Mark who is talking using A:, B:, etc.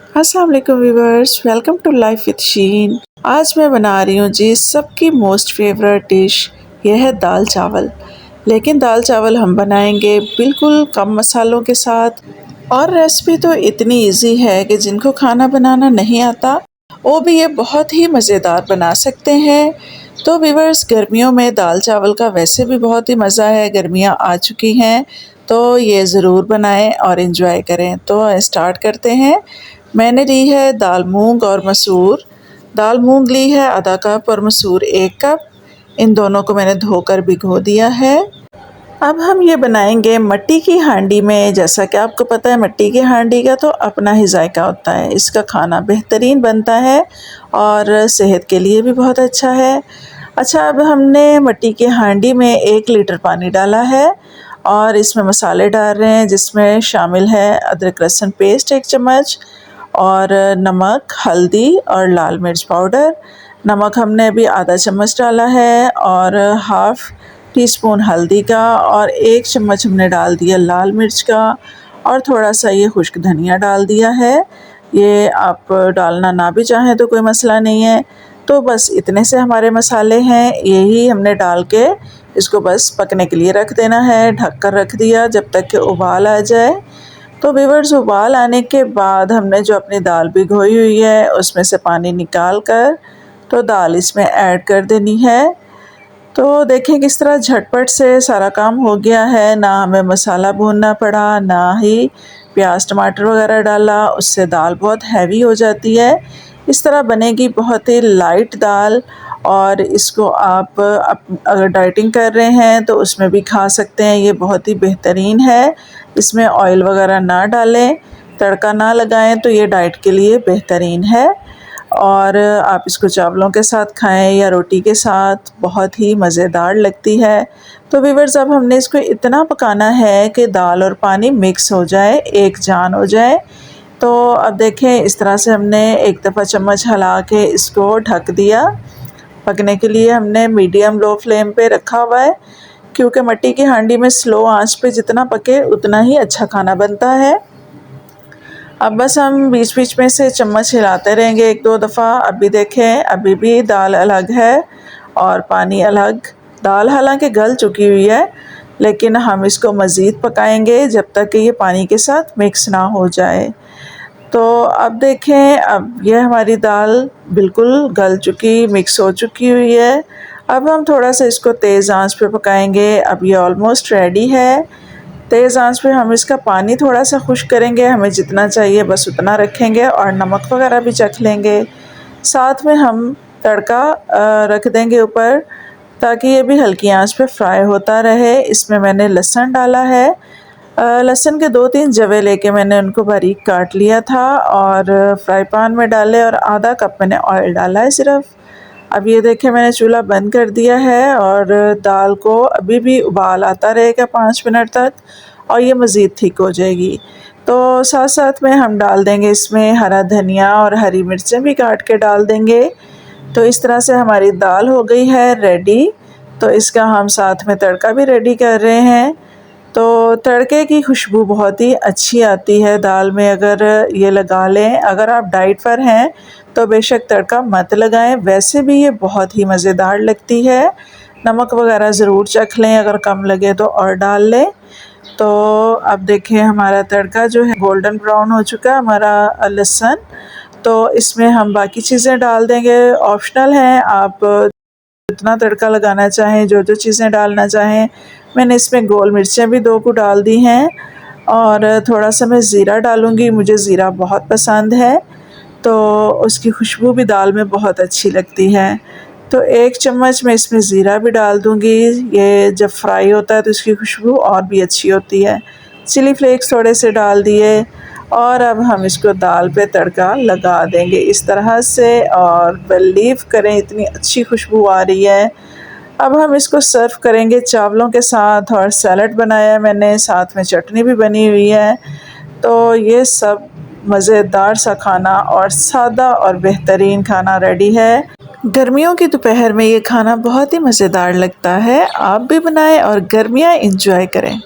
A: अस्सलाम वालेकुम viewers, welcome to life with Sheen. आज मैं बना रही हूँ जी सबकी मोस्ट फेवरेट डिश, यह है दाल चावल। लेकिन दाल चावल हम बनाएंगे बिल्कुल कम मसालों के साथ, और रेसिपी तो इतनी इजी है कि जिनको खाना बनाना नहीं आता वो भी ये बहुत ही मज़ेदार बना सकते हैं। तो व्यूवर्स, गर्मियों में दाल चावल का वैसे भी बहुत ही मज़ा है, गर्मियाँ आ चुकी हैं तो ये ज़रूर बनाएं और इन्जॉय करें। तो स्टार्ट करते हैं। मैंने ली है दाल मूंग और मसूर। दाल मूंग ली है आधा कप और मसूर 1 कप। इन दोनों को मैंने धोकर भिगो दिया है। अब हम ये बनाएंगे मिट्टी की हांडी में। जैसा कि आपको पता है मिट्टी की हांडी का तो अपना ही जायका होता है, इसका खाना बेहतरीन बनता है और सेहत के लिए भी बहुत अच्छा है। अच्छा, अब हमने मिट्टी की हांडी में 1 लीटर पानी डाला है और इसमें मसाले डाल रहे हैं, जिसमें शामिल है अदरक लहसुन पेस्ट 1 चम्मच और नमक, हल्दी और लाल मिर्च पाउडर। नमक हमने अभी आधा चम्मच डाला है और हाफ़ टी स्पून हल्दी का, और 1 चम्मच हमने डाल दिया लाल मिर्च का, और थोड़ा सा ये खुश्क धनिया डाल दिया है। ये आप डालना ना भी चाहें तो कोई मसला नहीं है। तो बस इतने से हमारे मसाले हैं, यही हमने डाल के इसको बस पकने के लिए रख देना है। ढक कर रख दिया जब तक कि उबाल आ जाए। तो व्यूअर्स, उबाल आने के बाद हमने जो अपनी दाल भिगोई हुई है उसमें से पानी निकाल कर तो दाल इसमें ऐड कर देनी है। तो देखें किस तरह झटपट से सारा काम हो गया है, ना हमें मसाला भूनना पड़ा, ना ही प्याज टमाटर वगैरह डाला, उससे दाल बहुत हैवी हो जाती है। इस तरह बनेगी बहुत ही लाइट दाल, और इसको आप अगर डाइटिंग कर रहे हैं तो उसमें भी खा सकते हैं। ये बहुत ही बेहतरीन है। इसमें ऑयल वगैरह ना डालें, तड़का ना लगाएं, तो ये डाइट के लिए बेहतरीन है। और आप इसको चावलों के साथ खाएं या रोटी के साथ, बहुत ही मज़ेदार लगती है। तो व्यूअर्स, अब हमने इसको इतना पकाना है कि दाल और पानी मिक्स हो जाए, एक जान हो जाए। तो अब देखें इस तरह से हमने एक दफ़ा चम्मच हिला के इसको ढक दिया। पकने के लिए हमने मीडियम लो फ्लेम पे रखा हुआ है, क्योंकि मिट्टी की हांडी में स्लो आंच पे जितना पके उतना ही अच्छा खाना बनता है। अब बस हम बीच बीच में से चम्मच हिलाते रहेंगे 1-2 दफ़ा। अभी देखें, अभी भी दाल अलग है और पानी अलग। दाल हालांकि गल चुकी हुई है, लेकिन हम इसको मज़ीद पकाएंगे जब तक कि ये पानी के साथ मिक्स ना हो जाए। तो अब देखें, अब ये हमारी दाल बिल्कुल गल चुकी, मिक्स हो चुकी हुई है। अब हम थोड़ा सा इसको तेज़ आंच पे पकाएंगे। अब ये ऑलमोस्ट रेडी है। तेज़ आंच पे हम इसका पानी थोड़ा सा खुश्क करेंगे, हमें जितना चाहिए बस उतना रखेंगे, और नमक वगैरह भी चख लेंगे। साथ में हम तड़का रख देंगे ऊपर, ताकि ये भी हल्की आंच पे फ्राई होता रहे। इसमें मैंने लहसुन डाला है। लहसुन के 2-3 जवे लेके मैंने उनको बारीक काट लिया था और फ्राई पैन में डाले, और आधा कप मैंने ऑयल डाला है सिर्फ। अब ये देखें, मैंने चूल्हा बंद कर दिया है और दाल को अभी भी उबाल आता रहेगा 5 मिनट तक, और ये मज़ीद थिक हो जाएगी। तो साथ साथ में हम डाल देंगे इसमें हरा धनिया और हरी मिर्चें भी काट के डाल देंगे। तो इस तरह से हमारी दाल हो गई है रेडी। तो इसका हम साथ में तड़का भी रेडी कर रहे हैं। तो तड़के की खुशबू बहुत ही अच्छी आती है दाल में, अगर ये लगा लें। अगर आप डाइट पर हैं तो बेशक तड़का मत लगाएं, वैसे भी ये बहुत ही मज़ेदार लगती है। नमक वगैरह ज़रूर चख लें, अगर कम लगे तो और डाल लें। तो अब देखें, हमारा तड़का जो है गोल्डन ब्राउन हो चुका है, हमारा लहसुन। तो इसमें हम बाकी चीज़ें डाल देंगे, ऑप्शनल हैं, आप जितना तड़का लगाना चाहें, जो जो चीज़ें डालना चाहें। मैंने इसमें गोल मिर्चें भी 2 को डाल दी हैं, और थोड़ा सा मैं ज़ीरा डालूँगी, मुझे ज़ीरा बहुत पसंद है, तो उसकी खुशबू भी दाल में बहुत अच्छी लगती है। तो 1 चम्मच मैं इसमें ज़ीरा भी डाल दूँगी। ये जब फ्राई होता है तो इसकी खुशबू और भी अच्छी होती है। चिली फ्लेक्स थोड़े से डाल दिए, और अब हम इसको दाल पे तड़का लगा देंगे इस तरह से, और बिलीव करें इतनी अच्छी खुशबू आ रही है। अब हम इसको सर्व करेंगे चावलों के साथ, और सैलड बनाया है मैंने, साथ में चटनी भी बनी हुई है। तो ये सब मज़ेदार सा खाना और सादा और बेहतरीन खाना रेडी है। गर्मियों की दोपहर में ये खाना बहुत ही मज़ेदार लगता है। आप भी बनाएं और गर्मियाँ एंजॉय करें।